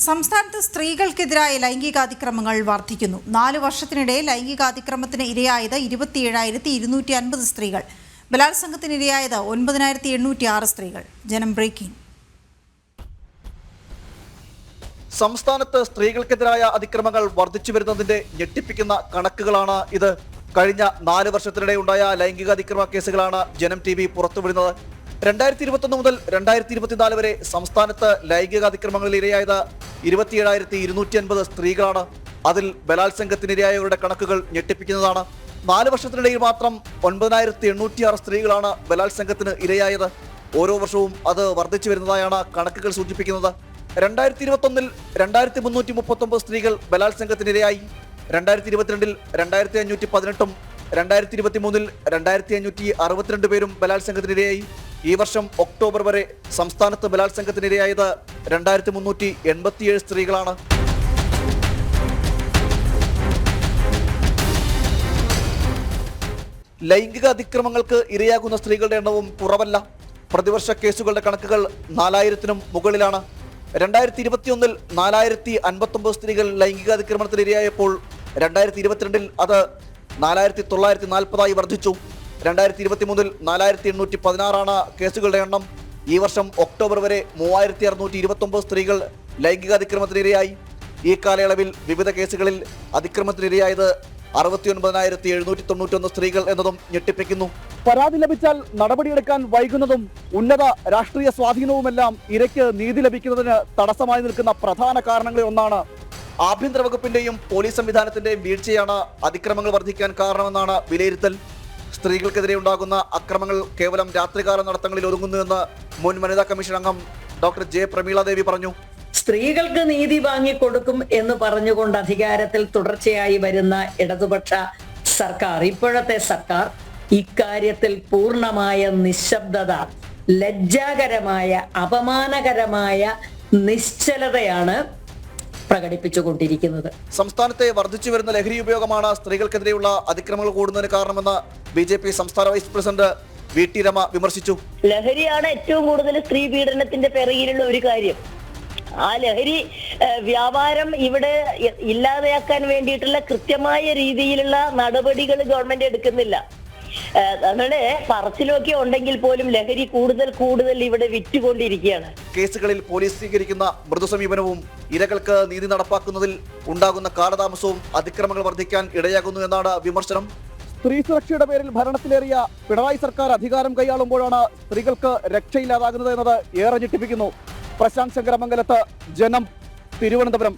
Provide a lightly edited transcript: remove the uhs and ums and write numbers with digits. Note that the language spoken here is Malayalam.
സംസ്ഥാനത്ത് സ്ത്രീകൾക്കെതിരായ ലൈംഗികാതിക്രമങ്ങൾ വർദ്ധിക്കുന്നു. 4 വർഷത്തിനിടെ ലൈംഗികാതിക്രമത്തിന് ഇരയായത് 27,250 സ്ത്രീകൾ. ബലാത്സംഗത്തിന് ഇരയായത് 9,806 സ്ത്രീകൾ. ജനം ബ്രേക്കിംഗ്. സംസ്ഥാനത്ത് സ്ത്രീകൾക്കെതിരായ അതിക്രമങ്ങൾ വർദ്ധിച്ചു വരുന്നതിന്റെ ഞെട്ടിപ്പിക്കുന്ന കണക്കുകളാണ് ഇത്. കഴിഞ്ഞ 4 വർഷത്തിനിടെ ഉണ്ടായ ലൈംഗികാതിക്രമ കേസുകളാണ് ജനം TV പുറത്തുവിടുന്നത്. 2021 മുതൽ 2024 വരെ സംസ്ഥാനത്ത് ലൈംഗികാതിക്രമങ്ങളിൽ ഇരയായത് 27,250 സ്ത്രീകളാണ്. അതിൽ ബലാത്സംഗത്തിനിരയായവരുടെ കണക്കുകൾ ഞെട്ടിപ്പിക്കുന്നതാണ്. 4 വർഷത്തിനിടയിൽ മാത്രം 9,806 സ്ത്രീകളാണ് ബലാത്സംഗത്തിന് ഇരയായത്. ഓരോ വർഷവും അത് വർദ്ധിച്ചു വരുന്നതായാണ് കണക്കുകൾ സൂചിപ്പിക്കുന്നത്. 2021 2,339 സ്ത്രീകൾ ബലാത്സംഗത്തിനിരയായി. 2022 2,518 2023 2,562 പേരും ബലാത്സംഗത്തിനിരയായി. ഈ വർഷം ഒക്ടോബർ വരെ സംസ്ഥാനത്ത് ബലാത്സംഗത്തിനിരയായത് 2,387 സ്ത്രീകളാണ്. ലൈംഗിക അതിക്രമങ്ങൾക്ക് ഇരയാകുന്ന സ്ത്രീകളുടെ എണ്ണവും കുറവല്ല. പ്രതിവർഷ കേസുകളുടെ കണക്കുകൾ 4,000-നും മുകളിലാണ്. 2021 4,059 സ്ത്രീകൾ ലൈംഗികാതിക്രമണത്തിന് ഇരയായപ്പോൾ 2022 അത് 4,940 വർദ്ധിച്ചു. 2023 4,816 കേസുകളുടെ എണ്ണം. ഈ വർഷം ഒക്ടോബർ വരെ 3,629 സ്ത്രീകൾ ലൈംഗികാതിക്രമത്തിനിരയായി. ഈ കാലയളവിൽ വിവിധ കേസുകളിൽ അതിക്രമത്തിനിരയായത് 69,791 സ്ത്രീകൾ എന്നതും ഞെട്ടിപ്പിക്കുന്നു. പരാതി ലഭിച്ചാൽ നടപടിയെടുക്കാൻ വൈകുന്നതും ഉന്നത രാഷ്ട്രീയ സ്വാധീനവുമെല്ലാം ഇരയ്ക്ക് നീതി ലഭിക്കുന്നതിന് തടസ്സമായി നിൽക്കുന്ന പ്രധാന കാരണങ്ങളിൽ ഒന്നാണ്. ആഭ്യന്തര വകുപ്പിന്റെയും പോലീസ് സംവിധാനത്തിന്റെയും വീഴ്ചയാണ് അതിക്രമങ്ങൾ വർദ്ധിക്കാൻ കാരണമെന്നാണ് വിലയിരുത്തൽ. സ്ത്രീകൾക്കെതിരെ ഉണ്ടാകുന്ന അക്രമങ്ങൾ കേവലം രാത്രികാല നടത്തങ്ങളിൽ ഒതുങ്ങുന്നുവെന്ന് മുൻ വനിതാ കമ്മീഷൻ അംഗം ഡോക്ടർ ജെ പ്രമീള ദേവി പറഞ്ഞു. സ്ത്രീകൾക്ക് നീതി വാങ്ങിക്കൊടുക്കും എന്ന് പറഞ്ഞുകൊണ്ട് അധികാരത്തിൽ തുടർച്ചയായി വരുന്ന ഇടതുപക്ഷ സർക്കാർ, ഇപ്പോഴത്തെ സർക്കാർ ഇക്കാര്യത്തിൽ പൂർണ്ണമായ നിശബ്ദത, ലജ്ജാകരമായ അപമാനകരമായ നിശ്ചലതയാണ് പ്രകടിപ്പിച്ചുകൊണ്ടിരിക്കുന്നത്. സംസ്ഥാനത്തെ വർദ്ധിച്ചു വരുന്ന ലഹരി ഉപയോഗമാണ് സ്ത്രീകൾക്കെതിരെയുള്ള അതിക്രമങ്ങൾ കൂടുന്നതിന് കാരണമെന്ന് BJP സംസ്ഥാന വൈസ് പ്രസിഡന്റ് VT രമ വിമർശിച്ചു. ലഹരിയാണ് ഏറ്റവും കൂടുതൽ സ്ത്രീ പീഡനത്തിന്റെ പിറകിലുള്ള ഒരു കാര്യം. ആ ലഹരി വ്യാപാരം ഇവിടെ ഇല്ലാതെയാക്കാൻ വേണ്ടിയിട്ടുള്ള കൃത്യമായ രീതിയിലുള്ള നടപടികൾ ഗവൺമെന്റ് എടുക്കുന്നില്ല. നമ്മുടെ പറച്ചിലൊക്കെ ഉണ്ടെങ്കിൽ പോലും ലഹരി കൂടുതൽ ഇവിടെ വിറ്റുകൊണ്ടിരിക്കുകയാണ്. കേസുകളിൽ പോലീസ് സ്വീകരിക്കുന്ന മൃദു സമീപനവും ഇരകൾക്ക് നീതി നടപ്പാക്കുന്നതിൽ ഉണ്ടാകുന്ന കാലതാമസവും അതിക്രമങ്ങൾ വർദ്ധിക്കാൻ ഇടയാകുന്നു എന്നാണ് വിമർശനം. സ്ത്രീ സുരക്ഷയുടെ പേരിൽ ഭരണത്തിലേറിയ പിണറായി സർക്കാർ അധികാരം കൈയാളുമ്പോഴാണ് സ്ത്രീകൾക്ക് രക്ഷയില്ലാതാകുന്നത് എന്നത് ഏറെ ഞെട്ടിപ്പിക്കുന്നു. പ്രശാന്ത് ശങ്കരമംഗലത്ത്, ജനം, തിരുവനന്തപുരം.